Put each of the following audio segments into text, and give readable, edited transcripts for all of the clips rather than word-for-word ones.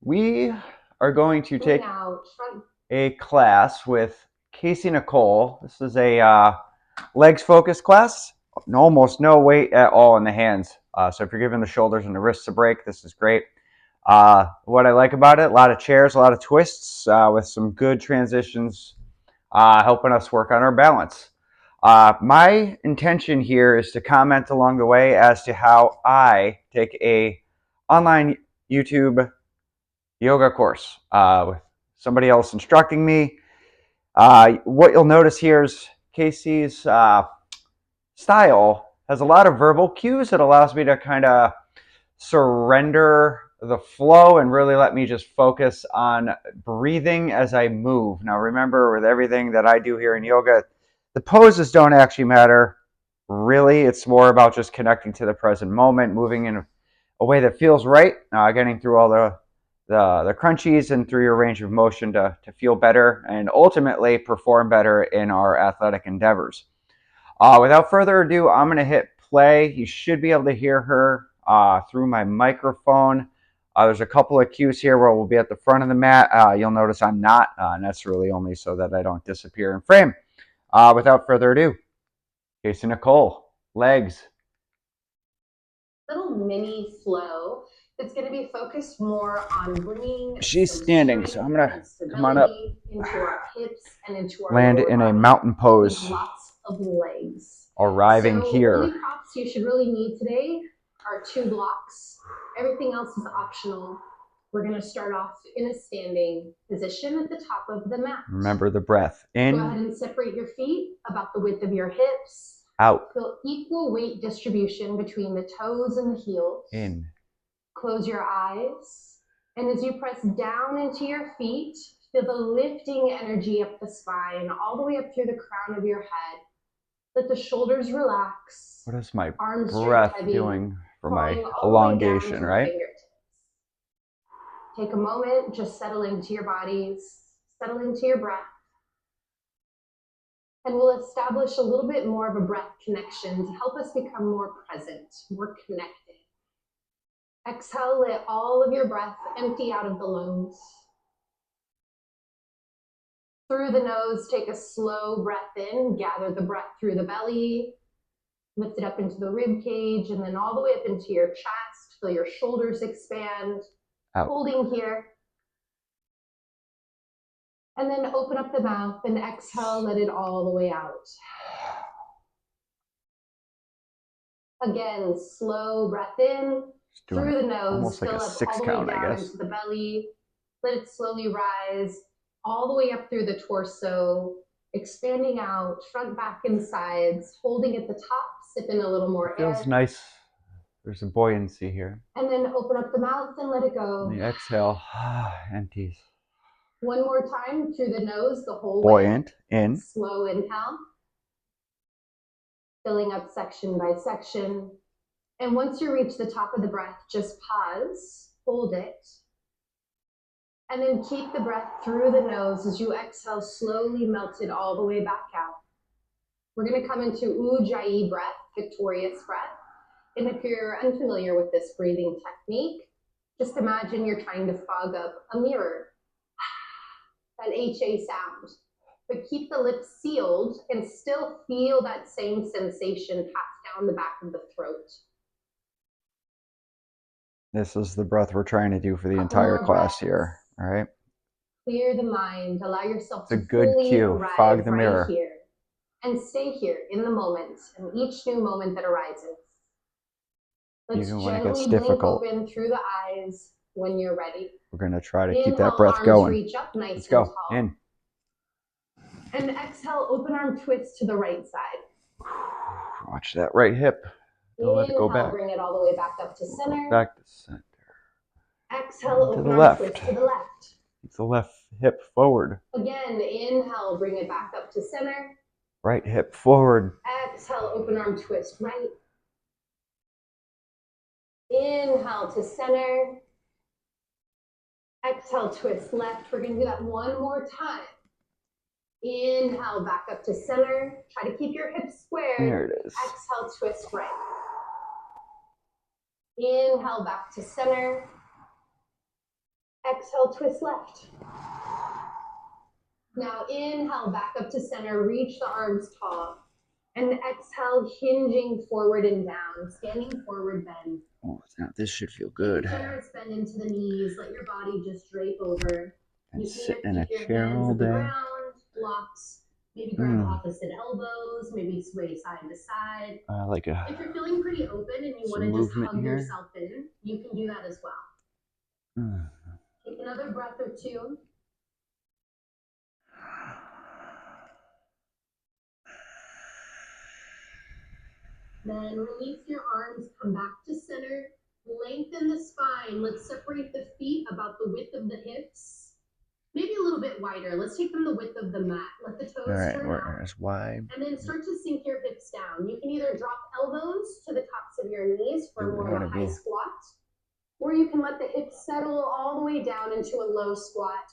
We are going to take a class with Casey Nicole. This is a legs focused class. Almost no weight at all in the hands. So if you're giving the shoulders and the wrists a break, this is great. What I like about it, a lot of chairs, a lot of twists with some good transitions, helping us work on our balance. My intention here is to comment along the way as to how I take a online YouTube yoga course with somebody else instructing me. What you'll notice here is Casey's style has a lot of verbal cues that allows me to kind of surrender the flow and really let me just focus on breathing as I move. Now, remember, with everything that I do here in yoga, the poses don't actually matter. Really, it's more about just connecting to the present moment, moving in a way that feels right, getting through all the crunchies and through your range of motion to feel better and ultimately perform better in our athletic endeavors. Without further ado, I'm going to hit play. You should be able to hear her through my microphone. There's a couple of cues here where we'll be at the front of the mat. You'll notice I'm not, and that's really only so that I don't disappear in frame. Without further ado, Casey Nicole, legs. Little mini flow that's going to be focused more on bringing She's some standing, so strength I'm going to and come on up, stability into our hips and into our land lower in a body mountain with pose, lots of legs. arriving So here. only props you should really need today are 2 blocks. Everything else is optional. We're going to start off in a standing position at the top of the mat. Remember the breath. In. Go ahead and separate your feet about the width of your hips. Out. Feel equal weight distribution between the toes and the heels. In. Close your eyes. And as you press down into your feet, feel the lifting energy up the spine, all the way up through the crown of your head. Let the shoulders relax. What is my Arms breath heavy, doing for my elongation, right? Take a moment, just settle into your bodies, settle into your breath. And we'll establish a little bit more of a breath connection to help us become more present, more connected. Exhale, let all of your breath empty out of the lungs. Through the nose, take a slow breath in, gather the breath through the belly, lift it up into the rib cage, and then all the way up into your chest. Feel your shoulders expand. Out. Holding here. And then open up the mouth and exhale, let it all the way out. Again, slow breath in through the nose, almost like a 6 count, I guess. Into the belly. Let it slowly rise all the way up through the torso, expanding out, front, back, and sides, holding at the top, sip in a little more air. Feels nice. There's a buoyancy here. And then open up the mouth and let it go. And the exhale, empties. One more time through the nose, the whole Buoyant, way. in. Slow inhale. Filling up section by section. And once you reach the top of the breath, just pause, hold it. And then keep the breath through the nose as you exhale, slowly melt it all the way back out. We're going to come into Ujjayi breath, victorious breath. And if you're unfamiliar with this breathing technique, just imagine you're trying to fog up a mirror. That HA sound. But keep the lips sealed and still feel that same sensation pass down the back of the throat. This is the breath we're trying to do for the entire class here, all right? Clear the mind, allow yourself to it's a good cue. Fog the mirror. Here. And stay here in the moment, and each new moment that arises. Let's even when it gets gently difficult. Blink open through the eyes when you're ready. We're going to try to keep that breath going. Reach up, nice Let's go. Tall. In. And exhale, open arm twist to the right side. Watch that right hip. Don't let it go back. Bring it all the way back up to center. Back to center. Exhale, open arm twist to the left. Keep the left hip forward. Again, inhale, bring it back up to center. Right hip forward. Exhale, open arm twist right. Inhale to center. Exhale, twist left. We're going to do that one more time. Inhale, back up to center. Try to keep your hips square. There it is. Exhale, twist right. Inhale, back to center. exhale, twist left. Now inhale, back up to center, reach the arms tall. And exhale, hinging forward and down, standing forward bend. Oh, now this should feel good. Generous bend into the knees, let your body just drape over. And You sit can in a keep your chair hands all at the day. ground, blocks, maybe grab opposite elbows, maybe sway side to side. Like if you're feeling pretty open and you want to just hug yourself in, you can do that as well. Take another breath or two. Then release your arms, come back to center, lengthen the spine. Let's separate the feet about the width of the hips. Maybe a little bit wider. Let's take them the width of the mat. Let the toes turn out. As wide. And then start to sink your hips down. You can either drop elbows to the tops of your knees for more of a high squat, or you can let the hips settle all the way down into a low squat,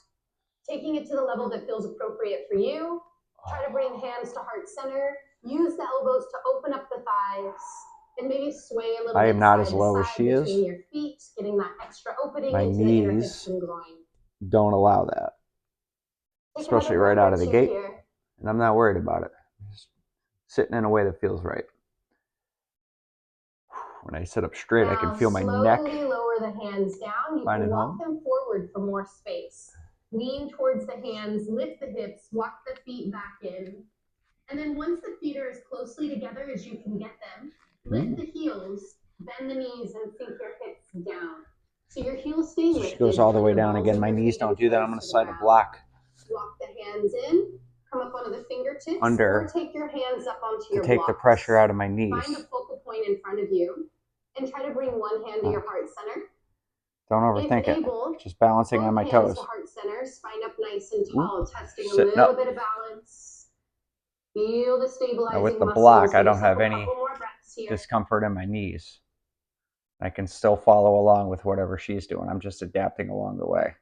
taking it to the level that feels appropriate for you. Try to bring hands to heart center. Use the elbows to open up the thighs and maybe sway a little bit. I am not side as low to as side she is. between your feet, getting that extra opening My into the inner hips knees and groin. don't allow that, especially right out of the gate. And I'm not worried about it. Just sitting in a way that feels right. When I sit up straight, now, I can feel my neck. Slowly lower the hands down. You can walk them forward for more space. Lean towards the hands, lift the hips, walk the feet back in. And then once the feet are as closely together as you can get them, lift the heels, bend the knees, and sink your hips down. So your heels stay lifted. She goes all the way down again. My knees don't do that. I'm going to slide a block. Walk the hands in, come up onto the fingertips, under, or take your hands up onto your blocks. To take the pressure out of my knees. Find a focal point in front of you, and try to bring one hand to your heart center. Don't overthink it. Just balancing on my toes. To heart center, spine up nice and tall, testing a Sitting little up. bit of balance. Feel the stabilizing now with the muscles. block, I don't have any discomfort in my knees. I can still follow along with whatever she's doing. I'm just adapting along the way.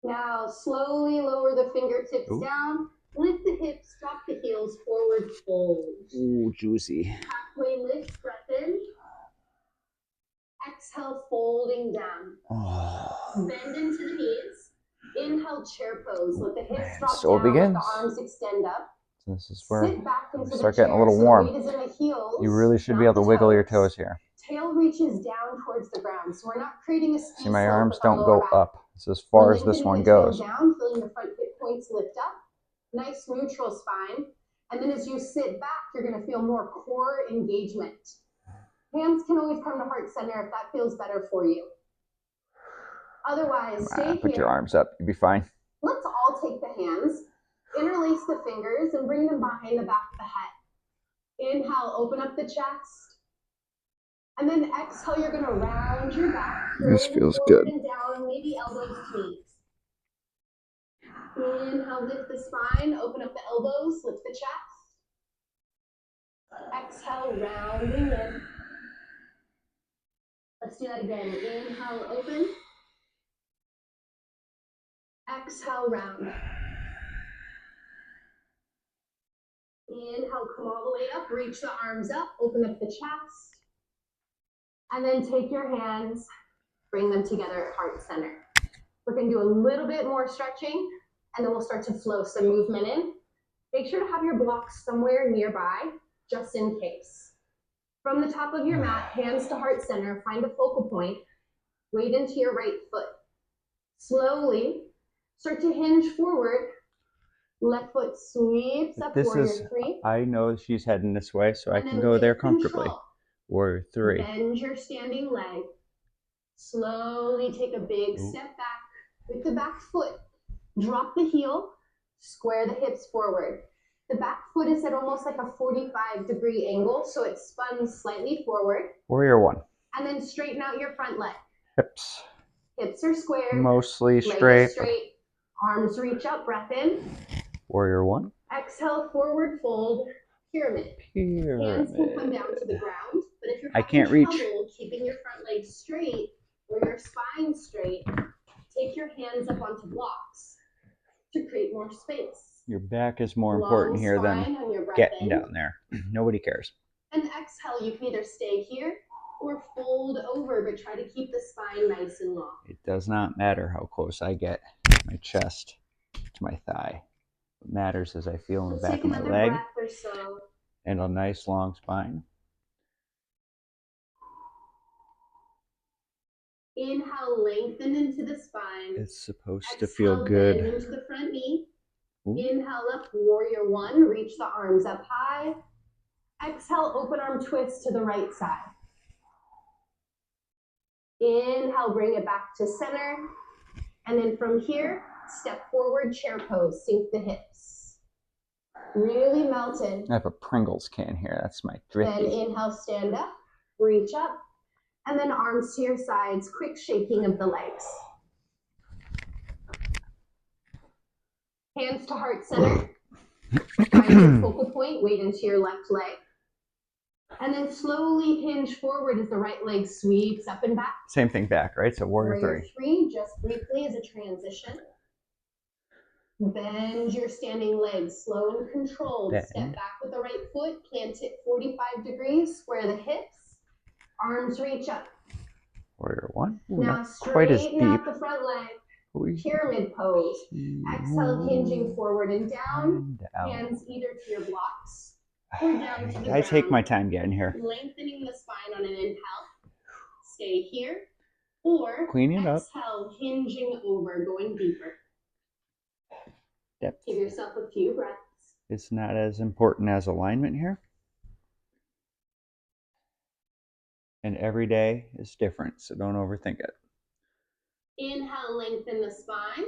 Now slowly lower the fingertips down. Lift the hips, drop the heels, forward fold. Ooh, juicy. Halfway lift, breath in. Exhale, folding down. Bend into the knees. Inhale, chair pose. Let the hips drop down, let the arms extend up. So this is where we start getting a little warm. You really should be able to wiggle your toes here. Tail reaches down towards the ground, so we're not creating a steep See, my arms don't go up. It's as far as this one goes. Down, feeling the front hip points lift up. Nice neutral spine. And then as you sit back, you're going to feel more core engagement. Hands can always come to heart center if that feels better for you. Otherwise, stay here. Put your arms up. You'll be fine. Let's all take the hands, interlace the fingers, and bring them behind the back of the head. Inhale, open up the chest. And then exhale, you're going to round your back. This feels good. And down, maybe elbows to knees. Inhale, lift the spine, open up the elbows, lift the chest. Exhale, rounding in. Let's do that again. Inhale, open. Exhale, round. Inhale, come all the way up. Reach the arms up. Open up the chest. And then take your hands, bring them together at heart center. We're going to do a little bit more stretching, and then we'll start to flow some movement in. Make sure to have your blocks somewhere nearby, just in case. From the top of your mat, hands to heart center, find a focal point. Weight into your right foot. Slowly start to hinge forward. Left foot sweeps up, warrior three. I know she's heading this way, so I can go there comfortably. Warrior three. Bend your standing leg. Slowly take a big step back with the back foot. Drop the heel, square the hips forward. The back foot is at almost like a 45-degree angle, so it's spun slightly forward. Warrior one. And then straighten out your front leg. Hips. Hips are squared. Mostly straight. Arms reach up, breath in. Warrior one. Exhale, forward fold, pyramid. Hands can come down to the ground, but if you're having trouble keeping your front leg straight or your spine straight, take your hands up onto blocks to create more space. Your back is more important here than getting down there. Nobody cares. And exhale, you can either stay here or fold over, but try to keep the spine nice and long. It does not matter how close I get my chest to my thigh. What matters is I feel in the back of my leg and a nice long spine. Inhale, lengthen into the spine. It's supposed to feel good. Bend into the front knee. Ooh. Inhale up, warrior one. Reach the arms up high. Exhale, open arm twist to the right side. Inhale, bring it back to center. And then from here, step forward, chair pose, sink the hips. Really melted. I have a Pringles can here. That's my thrifty. Then inhale, stand up, reach up, and then arms to your sides, quick shaking of the legs. Hands to heart center. Find your focal point, weight into your left leg. And then slowly hinge forward as the right leg sweeps up and back. Same thing back, right? So warrior three, just briefly as a transition. Bend your standing legs, slow and controlled. Bend. Step back with the right foot, plant it 45 degrees, square the hips, arms reach up. Warrior one. Ooh, now not quite as deep. Out the front leg. Pyramid pose. Exhale, hinging forward and down. Hands either to your blocks or down to the ground. I take my time getting here. Lengthening the spine on an inhale. Stay here. Or clean it up. Exhale, hinging over, going deeper. Depth. Give yourself a few breaths. It's not as important as alignment here. And every day is different, so don't overthink it. Inhale, lengthen the spine.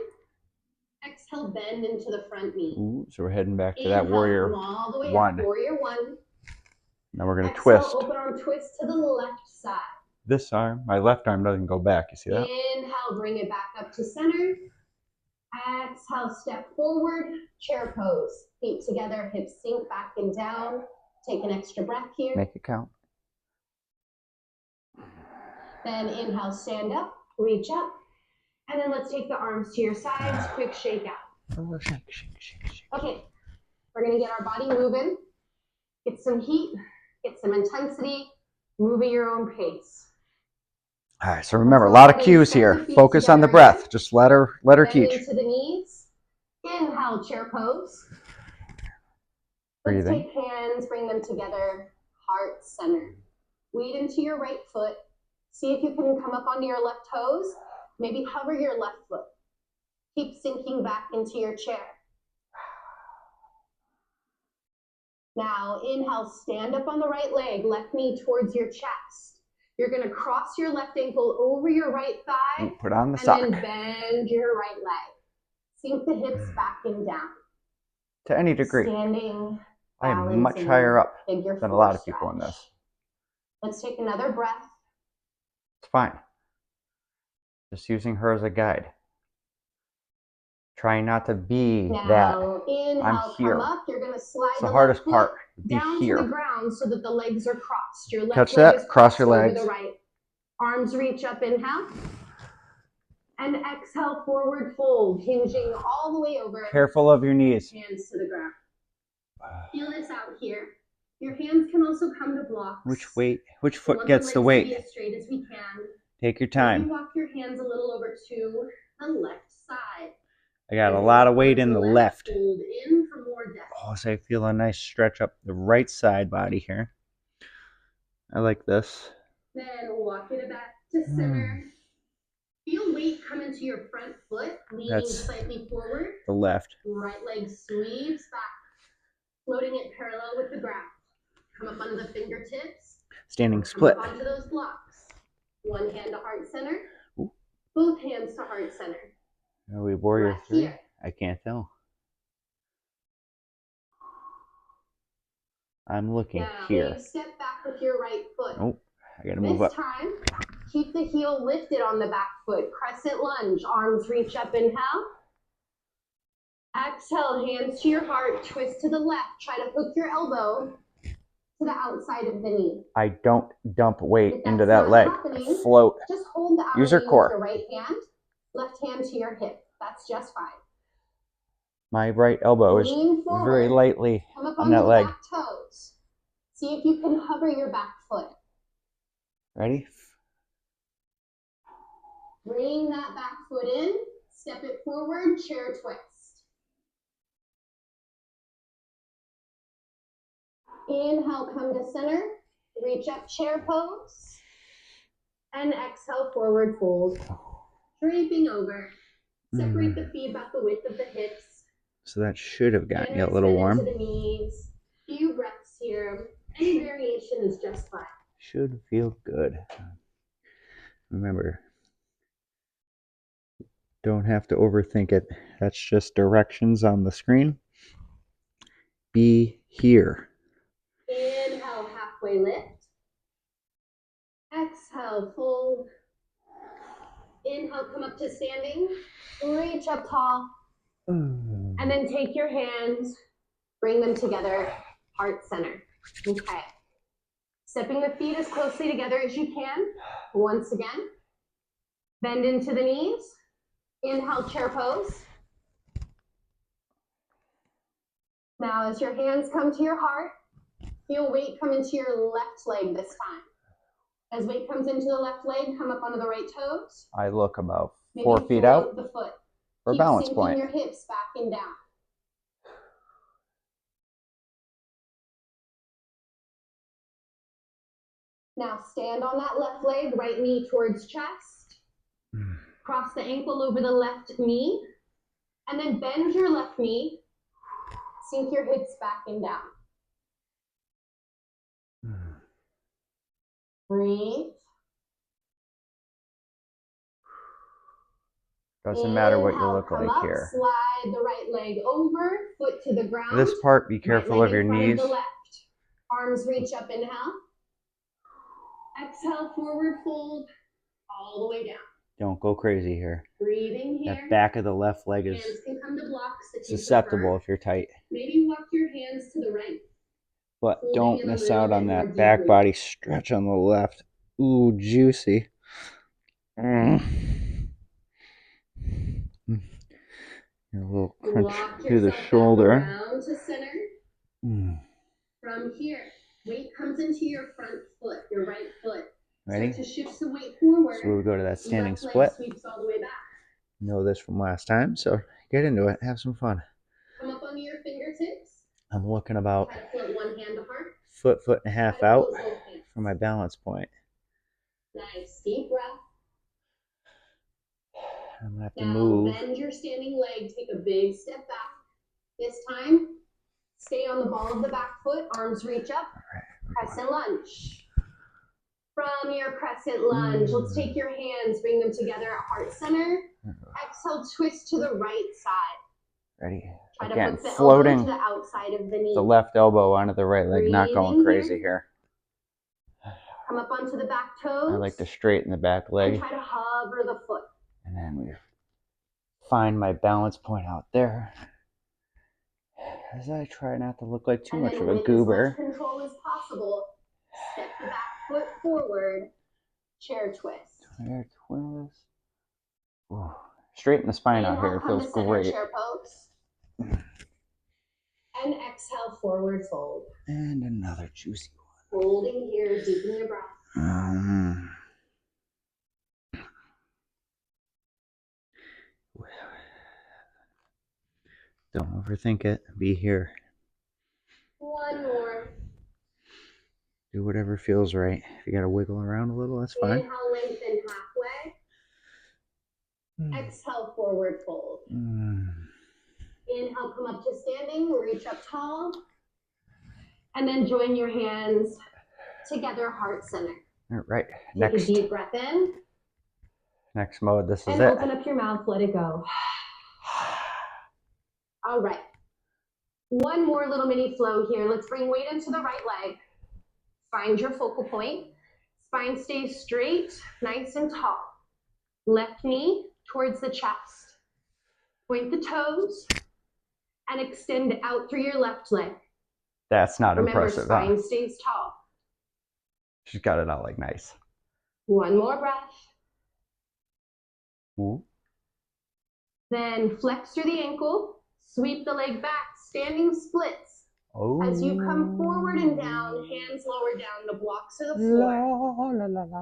Exhale, bend into the front knee. Ooh, so we're heading back to that warrior all the way one. Up, warrior one. Now we're going to twist. Open arm twist to the left side. This arm, my left arm doesn't go back. You see that? Inhale, bring it back up to center. Exhale, step forward, chair pose. Feet together, hips sink back and down. Take an extra breath here. Make it count. Then inhale, stand up, reach up. And then let's take the arms to your sides, quick shake out. Oh, shake, shake, shake, shake. Okay, we're gonna get our body moving, get some heat, get some intensity, move at your own pace. All right, so remember, a lot of cues here. Focus on the breath. Just let her teach. Into the knees. Inhale, chair pose. Breathing. Let's take hands, bring them together, heart center. Weight into your right foot. See if you can come up onto your left toes. Maybe hover your left foot. Keep sinking back into your chair. Now, inhale, stand up on the right leg, left knee towards your chest. You're going to cross your left ankle over your right thigh. Put on the sock. And then bend your right leg. Sink the hips back and down. To any degree. Standing. I am much higher up than a lot of people in this. Let's take another breath. It's fine. Just using her as a guide. Trying not to be that. Inhale, I'm here. come up. You're going to slide it's the hardest part. Be down here. To the ground so that the legs are crossed. Your left Catch leg that. is Cross your over legs. The right. Arms reach up. Inhale. And exhale, forward fold. Hinging all the way over. Careful of your knees. Hands to the ground. Feel this out here. Your hands can also come to blocks. Which foot gets the weight? Be as straight as we can. Take your time. Maybe walk your hands a little over to the left side. I got a lot of weight in the left. Hold in for more depth. Oh, so I feel a nice stretch up the right side body here. I like this. Then walk it back to center. Feel weight come into your front foot, leaning slightly forward. The left. Right leg sweeps back, floating it parallel with the ground. Come up onto the fingertips. Standing split. Come up onto those blocks. One hand to heart center. Ooh. Both hands to heart center. Are we warrior three? Here. I can't tell. I'm looking here. Now, step back with your right foot. Oh, I gotta move up. This time, keep the heel lifted on the back foot. Crescent lunge. Arms reach up. Inhale. Exhale. Hands to your heart. Twist to the left. Try to hook your elbow to the outside of the knee. I don't dump weight into that leg. I float. Just hold the outer Use your knee core. with your right hand. Left hand to your hip. That's just fine. My right elbow is very lightly on that leg. Back toes. See if you can hover your back foot. Ready? Bring that back foot in, step it forward, chair twist. Inhale, come to center, reach up, chair pose. And exhale, forward fold. Draping over. Separate the feet about the width of the hips. So that should have gotten you a little warm. Into the knees. Few breaths here. Any variation is just fine. Should feel good. Remember, don't have to overthink it. That's just directions on the screen. Be here. Inhale, halfway lift. Exhale, fold. Inhale, come up to standing. Reach up tall. And then take your hands, bring them together, heart center. Okay. Stepping the feet as closely together as you can. Once again. Bend into the knees. Inhale, chair pose. Now as your hands come to your heart, feel weight come into your left leg this time. As weight comes into the left leg, come up onto the right toes. I look about 4 feet out the foot. for Keep balance sinking point. Your hips back and down. Now stand on that left leg, right knee towards chest. Cross the ankle over the left knee. And then bend your left knee. Sink your hips back and down. Breathe. Doesn't matter what you look like up, here. Slide the right leg over, foot to the ground. This part, be careful of your knees. Of the left. Arms reach up, inhale. Exhale, forward fold, all the way down. Don't go crazy here. Breathing here. That back of the left leg is hands can come to blocks if susceptible if you're tight. Maybe walk your hands to the right. But don't miss out on that back body stretch on the left. Ooh, juicy. Your little crunch through the shoulder. Around to center. From here, weight comes into your front foot, your right foot. Ready? Start to shift some weight forward. So we go to that standing split. Sweeps all the way back. Know this from last time, so get into it. Have some fun. Come up onto your fingertips. I'm looking about try to float one hand to heart. foot and a half out for my balance point. Nice, deep breath. I'm gonna have to now move. Bend your standing leg, take a big step back. This time, stay on the ball of the back foot, arms reach up, crescent lunge. From your crescent lunge, let's take your hands, bring them together at heart center. Exhale, twist to the right side. Ready? Try Again, to put the floating elbow to the outside of the knee. the left elbow onto the right leg, not going crazy here. Come up onto the back toes. I like to straighten the back leg. And try to hover the foot. And then we find my balance point out there. As I try not to look like too much of a goober. As much control as possible, step the back foot forward, chair twist. Chair twist. Ooh. Straighten the spine out here. It feels great. Chair pose. And exhale, forward fold. And another juicy one. Holding here, deepen your breath. Don't overthink it. Be here. One more. Do whatever feels right. If you got to wiggle around a little, that's fine. Inhale, lengthen halfway. Exhale, forward fold. Inhale, come up to standing, reach up tall. And then join your hands together, heart center. All right, Take a deep breath in. Next mode, this is and it. Open up your mouth, let it go. All right. One more little mini flow here. Let's bring weight into the right leg. Find your focal point. Spine stays straight, nice and tall. Left knee towards the chest. Point the toes and extend out through your left leg. That's not Remember, impressive. Spine stays tall. She's got it out like nice. One more breath. Ooh. Then flex through the ankle, sweep the leg back, standing splits. Oh. As you come forward and down, hands lower down, the blocks to the floor.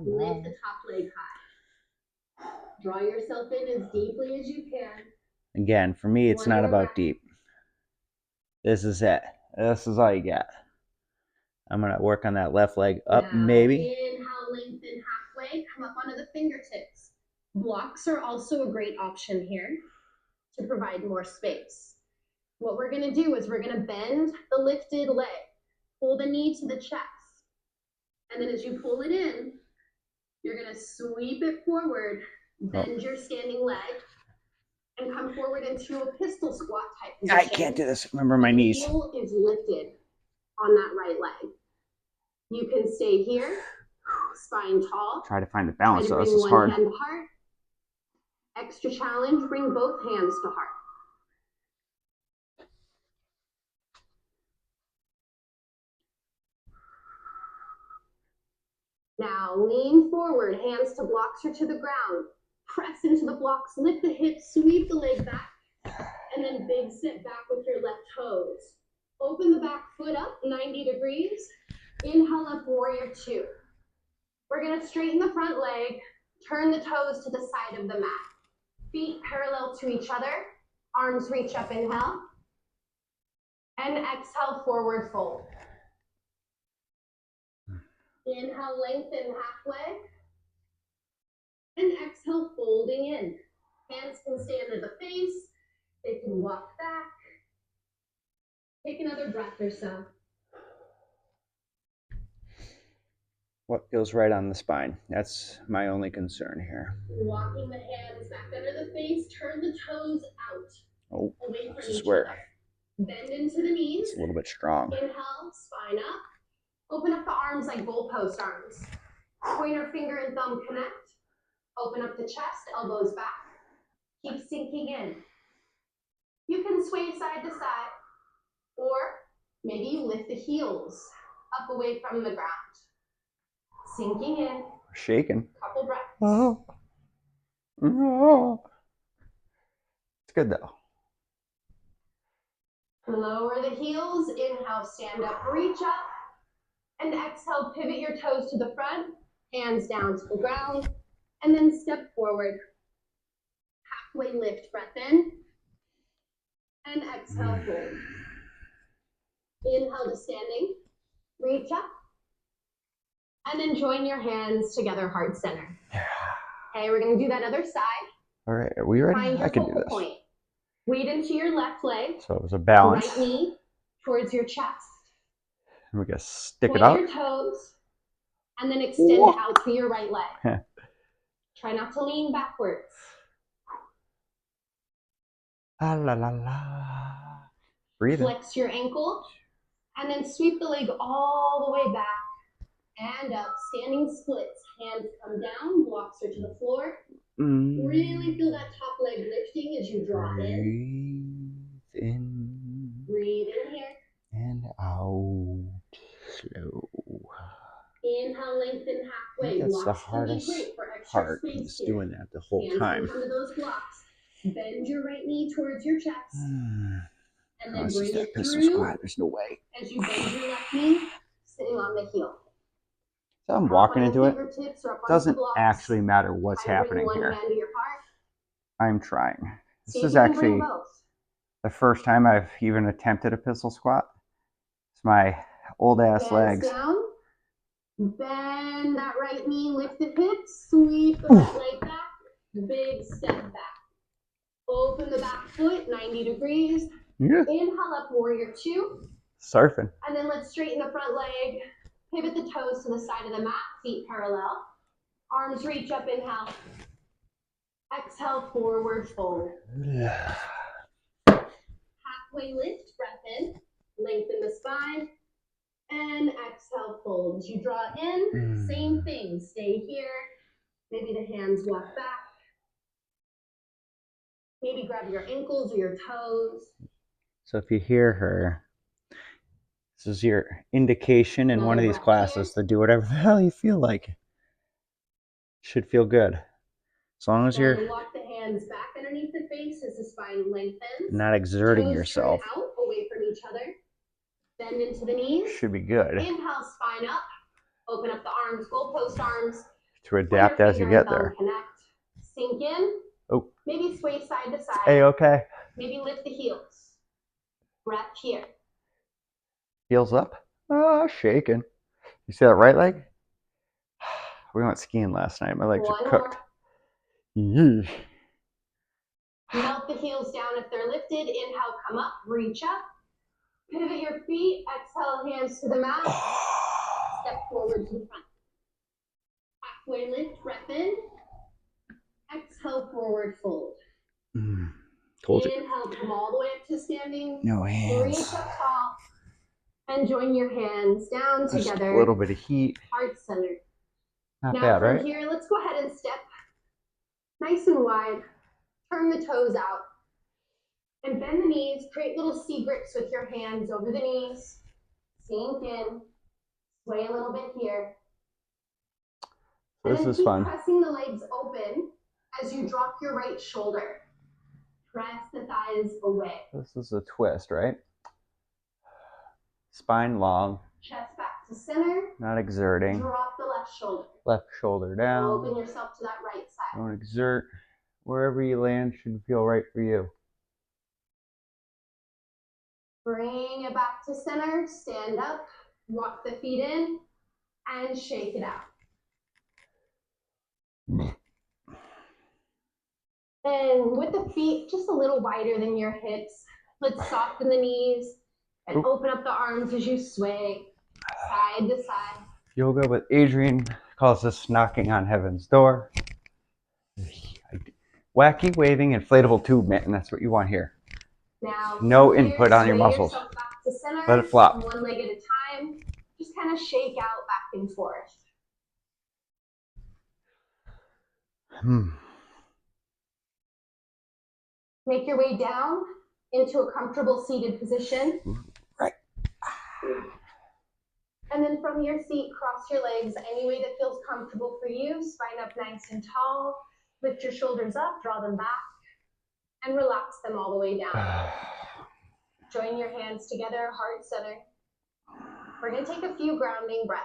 Lift the top leg high. Draw yourself in as deeply as you can. Again, for me, it's not about deep. This is it. This is all you get. I'm going to work on that left leg up, now, maybe. Inhale, lengthen halfway. Come up onto the fingertips. Blocks are also a great option here to provide more space. What we're going to do is we're going to bend the lifted leg. Pull the knee to the chest. And then as you pull it in, you're going to sweep it forward, bend your standing leg, and come forward into a pistol squat type position. I can't do this. Remember my knees. The heel is lifted on that right leg. You can stay here, spine tall. Try to find the balance, so this is hard. Hand to heart. Extra challenge, bring both hands to heart. Now lean forward, hands to blocks or to the ground. Press into the blocks, lift the hips, sweep the leg back, and then big sit back with your left toes. Open the back foot up 90 degrees. Inhale up, warrior two. We're gonna straighten the front leg, turn the toes to the side of the mat. Feet parallel to each other, arms reach up, inhale. And exhale, forward fold. Inhale, lengthen halfway. And exhale, folding in. Hands can stay under the face. They can walk back. Take another breath or so. What feels right on the spine? That's my only concern here. Walking the hands back under the face, turn the toes out. Away from each other. Bend into the knees. It's a little bit strong. Inhale, spine up. Open up the arms like goalpost arms. Pointer finger and thumb connect. Open up the chest, elbows back. Keep sinking in. You can sway side to side, or maybe you lift the heels up away from the ground. Sinking in. Shaking. Couple breaths. Oh. Oh. It's good though. Lower the heels. Inhale, stand up, reach up. And exhale, pivot your toes to the front. Hands down to the ground. And then step forward. Halfway lift, breath in. And exhale, fold. Inhale to standing. Reach up. And then join your hands together, heart center. Okay, we're going to do that other side. All right, are we ready? Find your I can do focal this. point. Weight into your left leg. So it was a balance. Right knee towards your chest. And we got to stick Point it out. your toes. And then extend out to your right leg. Try not to lean backwards. Ah, la, la, la. Breathe. Flex your ankle. And then sweep the leg all the way back. And up. Standing splits. Hands come down. Blocks are to the floor. Really feel that top leg lifting as you draw in. Breathe in. Breathe in here. And out. Slow. Inhale, lengthen halfway. That's blocks the hardest part. He's doing that the whole time. Under those blocks. Bend your right knee towards your chest. And then bring it pistol through. squat. There's no way. As you bend your left knee, sitting on the heel. So I'm walking into it. Doesn't actually matter what's happening here. I'm trying. This is actually the first time I've even attempted a pistol squat. It's my old ass legs. Down. Bend that right knee, lift the hips, sweep the left leg back, big step back. Open the back foot 90 degrees. Yeah. Inhale up, warrior two. Surfing. And then let's straighten the front leg. Pivot the toes to the side of the mat, feet parallel. Arms reach up, inhale. Exhale, forward fold. Halfway lift, breath in. Lengthen the spine. And exhale, fold. As you draw in, same thing. Stay here. Maybe the hands walk back. Maybe grab your ankles or your toes. So if you hear her, this is your indication in one of these classes to do whatever the hell you feel like. Should feel good. As long as you're walk the hands back underneath the face as the spine lengthens. Not exerting yourself. Turn out, away from each other. Bend into the knees. Should be good. Inhale, spine up. Open up the arms, goalpost arms. To adapt as you get there. Connect. Sink in. Oh. Maybe sway side to side. Hey, okay. Maybe lift the heels. Breath here. Heels up. Oh, shaking. You see that right leg? We went skiing last night. My legs are cooked. Yeesh. Melt the heels down if they're lifted. Inhale, come up, reach up. Pivot your feet. Exhale, hands to the mat. Step forward to the front. Halfway lift, breath in. Exhale, forward fold. Told you. Inhale, come all the way up to standing. No hands. Reach up tall. And join your hands down Just together. a little bit of heat. Heart center. Not now bad, from right? here, let's go ahead and step nice and wide. Turn the toes out. And bend the knees. Create little C grips with your hands over the knees. Sink in. Sway a little bit here. This and then is keep fun. pressing the legs open as you drop your right shoulder. Press the thighs away. This is a twist, right? Spine long. Chest back to center. Not exerting. Drop the left shoulder. Left shoulder down. Open yourself to that right side. Don't exert. Wherever you land should feel right for you. Bring it back to center. Stand up. Walk the feet in. And shake it out. And with the feet just a little wider than your hips, let's soften the knees and open up the arms as you sway side to side. Yoga with Adrian calls this knocking on heaven's door. Wacky waving inflatable tube mitten. That's what you want here. Now, no input on your muscles. Back to center, let it flop. one leg at a time. Just kind of shake out back and forth. Make your way down into a comfortable seated position. Right. And then from your seat, cross your legs any way that feels comfortable for you. Spine up nice and tall. Lift your shoulders up, draw them back, and relax them all the way down. Join your hands together, heart center. We're going to take a few grounding breaths.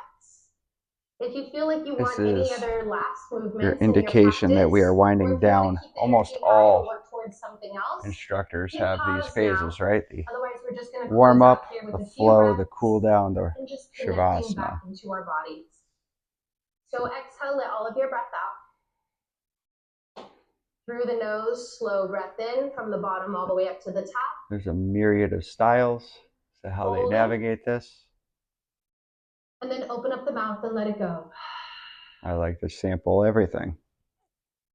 If you feel like you want any other last movements, your indication that we are winding down. Almost all instructors have these phases, right? The warm up, the flow, the cool down, the shavasana. Back into our bodies. So exhale, let all of your breath out. Through the nose, slow breath in from the bottom all the way up to the top. There's a myriad of styles to how they navigate this. And then open up the mouth and let it go. I like to sample everything.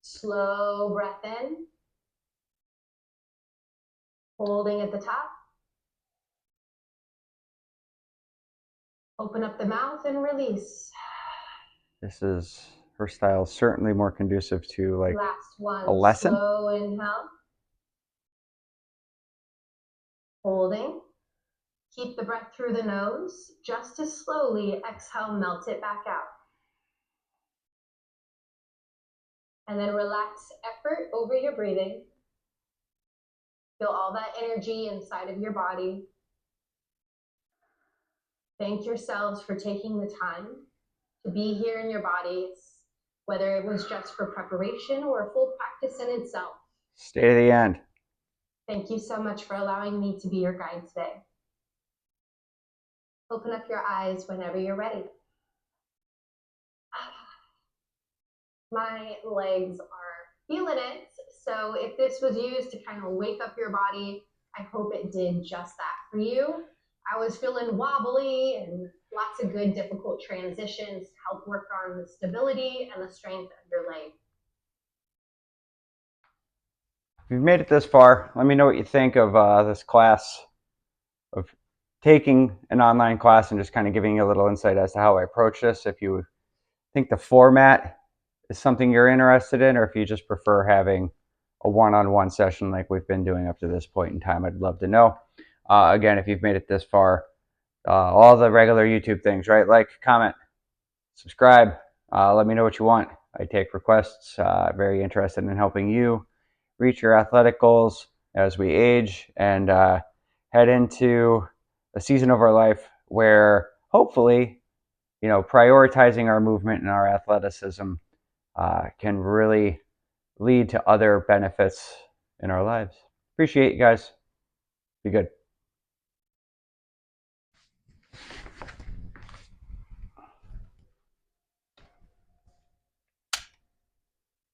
Slow breath in. Holding at the top. Open up the mouth and release. This is, her style is certainly more conducive to like last one. A lesson. Slow inhale. Holding. Keep the breath through the nose. Just as slowly exhale, melt it back out. And then relax effort over your breathing. Feel all that energy inside of your body. Thank yourselves for taking the time to be here in your bodies, whether it was just for preparation or a full practice in itself. Stay to the end. Thank you so much for allowing me to be your guide today. Open up your eyes whenever you're ready. My legs are feeling it. So if this was used to kind of wake up your body, I hope it did just that for you. I was feeling wobbly and lots of good difficult transitions to help work on the stability and the strength of your leg. If you've made it this far, let me know what you think of this class, of taking an online class and just kind of giving you a little insight as to how I approach this. If you think the format is something you're interested in, or if you just prefer having a one-on-one session like we've been doing up to this point in time, I'd love to know. Again, if you've made it this far, all the regular YouTube things, right? Like, comment, subscribe, let me know what you want. I take requests, very interested in helping you reach your athletic goals as we age and head into a season of our life where hopefully, prioritizing our movement and our athleticism can really lead to other benefits in our lives. Appreciate you guys. Be good.